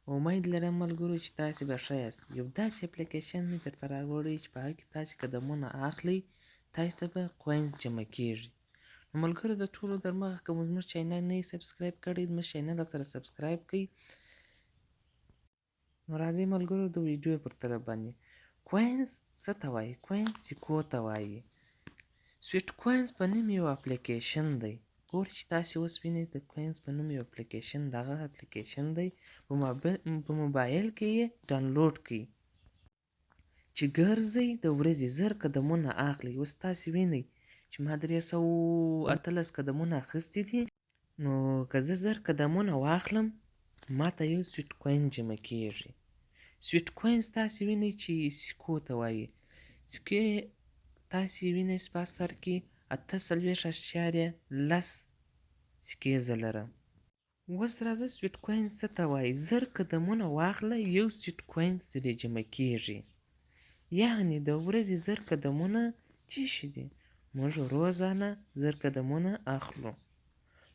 امید لرم ملګرو چې تاسې به ښه یاست. یو داسې اپلیکیشن مې درته راوړی چې په هغه کې تاسې قدمونه اخلئ، تاسې ته به کوینز جمع کېږي. نو ملګرو د ټولو در مخه که مو زموږ چینل نه یې سبسکرایب کړی، زموږ چینل سره سبسکرایب کړئ. نو راځئ ملګرو د ویډیو پر طرف باندې. کوینز څه ته وایي؟ کوینز سکو ته وایي. سویټ کوینز په نوم یو اپلیکیشن دی. ګورئ چې تاسې اوس وینئ د کوینز په نوم یو اپلیکیشن، دغه اپلیکیشن دی په موبایل کې یې ډاونلوډ کړئ چې ګرځئ د ورځې 1000 قدمونه اخلئ. اوس تاسې وینئ چې ما 318 قدمونه اخیستي دي. نو که زه 1000 قدمونه واخلم ما ته یو سویټ کوین جمع کېږي. سویټ کوینز تاسې وینئ چې سکو ته وایي. سکې تاسې وینئ په سر کې 48.10 سکې زه لرم. اوس راځه سویټ کوینز څه ته وایي؟ 1000 قدمونه واخله یو سویټ کوینز ترې جمع کېږي. یعنې د ورځې 1000 قدمونه څه شي دي؟ موږ روزانه 1000 قدمونه اخلو،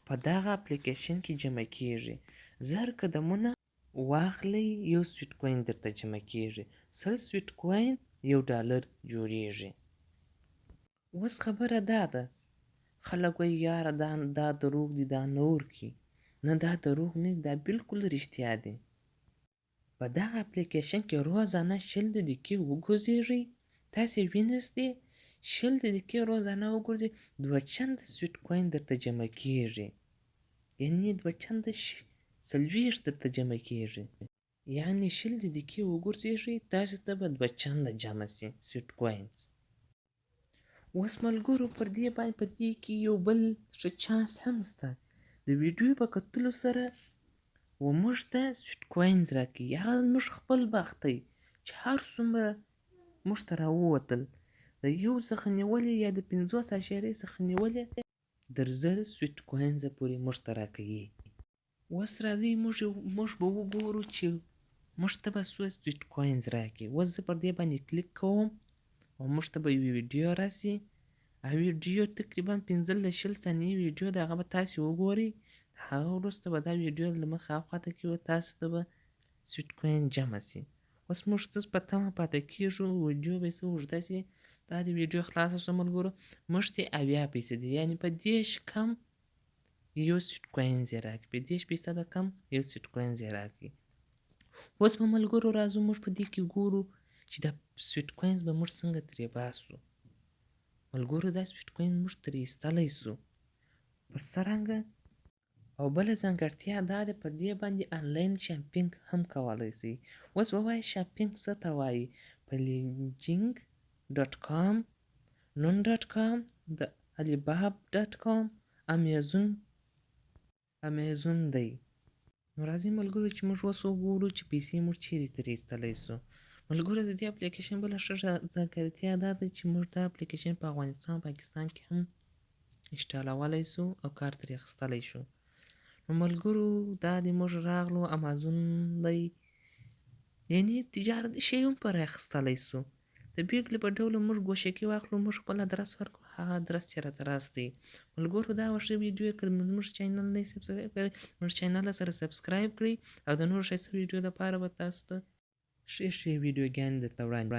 په دغه اپلیکیشن کې جمع کېږي. 1000 قدمونه واخلئ یو سویټ کوین درته جمع کېږي. 100 سویټ کوین $1 جوړیږي. اوس خبره دا ده، خلک وایي یاره دا دروغ دي، دا نه ورکوي. نه دا دروغ نه دي، دا بالکل رښتیا دي. په دغه اپلیکیشن کې روزانه 20 دقیقې وګرځېږئ، تاسې وینئ 20 دقیقې روزانه وګرځئ، 2 چنده سویټ کوین درته جمع کېږي. یعنې 2 چنده 40 درته جمع کېږي. یعنې 20 دقیقې وګرځېږئ تاسې ته به 2 چنده جمع سي سویټ کوینز. اوس ملګرو پر دې باندې په دې کې یو بل ښه چانس هم شته. د ویډیو په کتلو سره و موږ ته سویټ کوینز راکوي. هغه موږ خپل بخت دی چې هر څومره موږ ته راووتل، د 1 څخه نیولې یا د 50 اعشاریې څخه نیولې در 1000 سویټ کوینز پورې موږ ته راکوي. اوس راځئ موږ به وګورو چې موږ ته به څو سویټ کوینز راکوي. اوس زه پر دې باندې کلیک کوم او موږ ته به یو ویډیو راسي. ویډیو تقریبا 15-20 ثانیې ویډیو ده، هغه به تاسې وګورئ. هغه وروسته به دا ویډیو له مخه هاخواته کړئ، تاسو ته به سویټ کوین جمع سي. اوس موږ څه په تمه پاتې کېږو، ویډیو به څه اوږده سي. دا د ویډیو خلاصه شوه ملګرو، موږ ته 80% دي، یعنې په 10 کم یو سویټ کوینز یې راکړي، په 10% کم یو سویټ کوینز یې راکړي. اوس به ملګرو راځو موږ په دې کې ګورو چې دا سویټ کوینز به موږ څنګه ترې باسو. ملګرو دا سویټ کوین موږ ترې ایستلی سو په څرنګه، او بله ځانګړتیا دا ده په دې باندې آنلاین شاپینګ هم کولی سئ. اوس به وایي شاپینګ څه ته وایي؟ په linking.com، nun.com، د alibaba.com، امیزون دی. نو راځئ ملګرو چې موږ اوس وګورو چې پیسې موږ چیرې ترې ایستلی سو. ملګرو د دې اپلیکیشن بله ښه ځانګړتیا دا ده چې موږ دا اپلیکیشن په افغانستان پاکستان کې هم انسټالولی سو او کار ترې اخیستلی شو. نو ملګرو دا د موږ راغلو امازون دی، یعنې تجارتي شی هم پرې اخیستلی سو. د بېلګې په ډول موږ ګوشکې واخلو، موږ خپل ادرس ورکړو، هغه ادرس چې راته راستوي. ملګرو دا وه ښه ویډیو، که زموږ چینل نه یې سبسکرایب کړی زموږ چینل سره سبسکرایب کړئ او د نورو ښایسته ویډیو لپاره به تاسو ته ښې ویډیوګانې درته وړاندې